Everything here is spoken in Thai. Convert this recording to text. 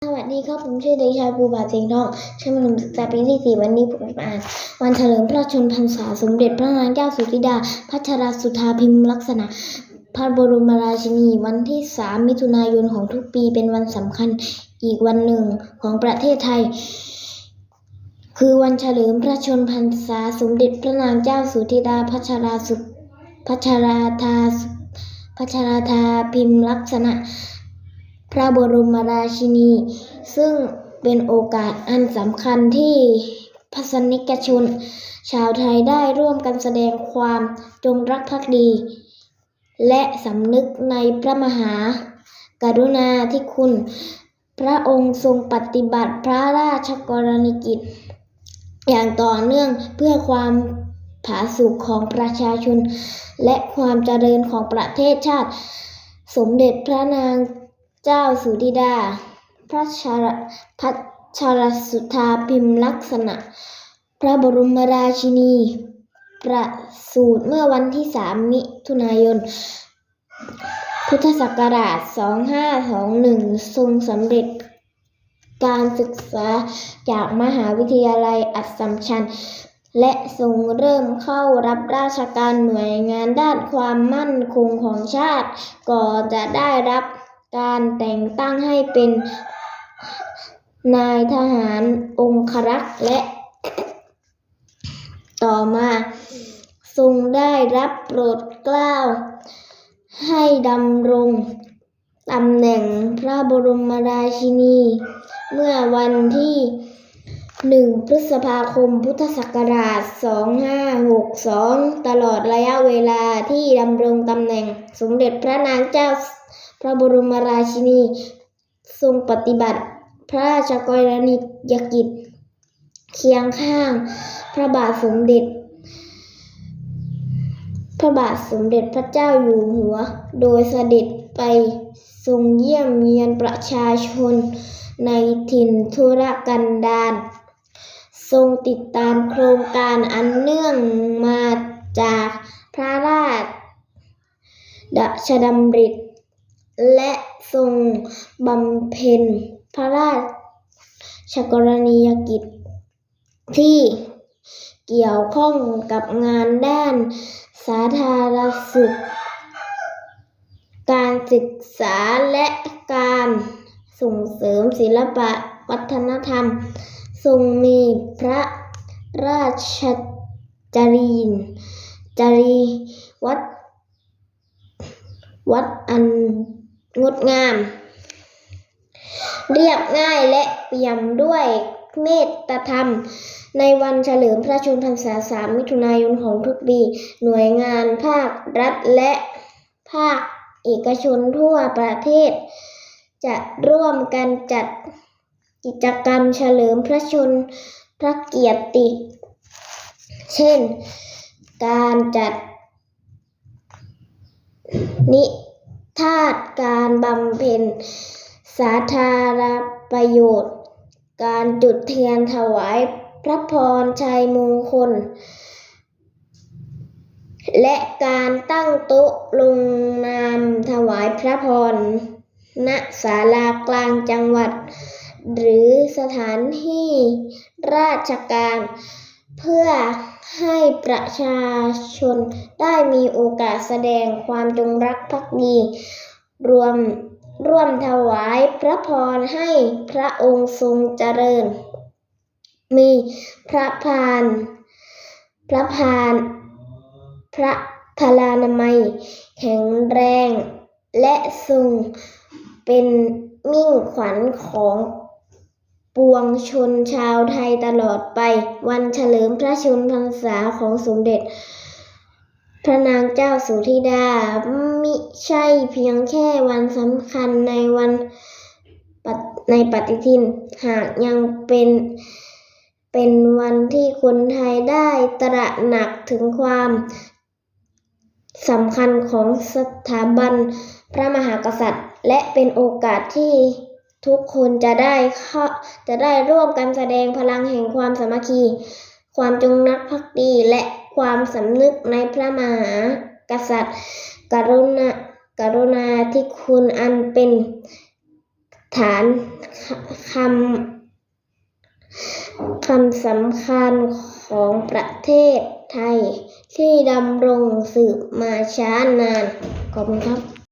สวัสดีครับผมชื่อเด็กชายภูผาเสียงทองชั้นประถมศึกษาปีที่ 4วันนี้ผมจะอ่านวันเฉลิมพระชนมพรรษาสมเด็จพระนางเจ้าสุธิดาพัชรสุธาพิมลักษณะพระบรมราชินีวันที่ 3 มิถุนายนของทุกปีเป็นวันสำคัญอีกวันหนึ่งของประเทศไทยคือวันเฉลิมพระชนมพรรษาสมเด็จพระนางเจ้าสุธิดาพัชราธาพิมลักษณะพระบรมราชินีซึ่งเป็นโอกาสอันสำคัญที่ประสนิกชนชาวไทยได้ร่วมกันแสดงความจงรักภักดีและสำนึกในพระมหากรุณาธิคุณพระองค์ทรงปฏิบัติพระราชกรณียกิจอย่างต่อเนื่องเพื่อความผาสุกของประชาชนและความเจริญของประเทศชาติสมเด็จพระนางเจ้าสุธิดาพัชรสุธาพิมลักษณะพระบรมราชินีประสูติเมื่อวันที่ 3 มิถุนายน พุทธศักราช 2521 ทรงสำเร็จการศึกษาจากมหาวิทยาลัยอัสสัมชัญและทรงเริ่มเข้ารับราชการหน่วยงานด้านความมั่นคงของชาติก่อนจะได้รับการแต่งตั้งให้เป็นนายทหารองครักษ์และต่อมาทรงได้รับโปรดเกล้าให้ดำรงตำแหน่งพระบรมราชินีเมื่อวันที่ 1 พฤษภาคม พุทธศักราช 2562 ตลอดระยะเวลาที่ดำรงตำแหน่งสมเด็จพระนางเจ้าพระบรมราชินีทรงปฏิบัติพระราชกรณียกิจเคียงข้างพระบาทสมเด็จพระเจ้าอยู่หัวโดยเสด็จไปทรงเยี่ยมเยียนประชาชนในถิ่นทุรกันดารทรงติดตามโครงการอันเนื่องมาจากพระราชดำริและทรงบำเพ็ญพระราชกรณียกิจที่เกี่ยวข้องกับงานด้านสาธารณสุขการศึกษาและการส่งเสริมศิลปวัฒนธรรมทรงมีพระราชจริยวัตรอันงดงามเรียบง่ายและเปี่ยมด้วยเมตธรรมในวันเฉลิมพระชนมพรรษา 3 มิถุนายนของทุกปีหน่วยงานภาครัฐและภาคเอกชนทั่วประเทศจะร่วมกันจัดกิจกรรมเฉลิมพระชนมพระเกียรติ เช่น การจัดนิทรรศการบำเพ็ญสาธารณประโยชน์การจุดเทียนถวายพระพรชัยมงคลและการตั้งโต๊ะลงนามถวายพระพรณศาลากลางจังหวัดหรือสถานที่ราชการเพื่อให้ประชาชนได้มีโอกาสแสดงความจงรักภักดีร่วมถวายพระพรให้พระองค์ทรงเจริญมีพระพลานามัยแข็งแรงและทรงเป็นมิ่งขวัญของปวงชนชาวไทยตลอดไปวันเฉลิมพระชนมพรรษาของสมเด็จพระนางเจ้าสุธิดามิใช่เพียงแค่วันสำคัญในปฏิทินหากยังเป็นวันที่คนไทยได้ตระหนักถึงความสำคัญของสถาบันพระมหากษัตริย์และเป็นโอกาสที่ทุกคนจะได้ร่วมกันแสดงพลังแห่งความสามัคคีความจงรักภักดีและความสำนึกในพระมหากษัตริย์กรุณาธิคุณอันเป็น ฐานคำสำคัญของประเทศไทยที่ดำรงสืบมาช้านานขอบคุณครับ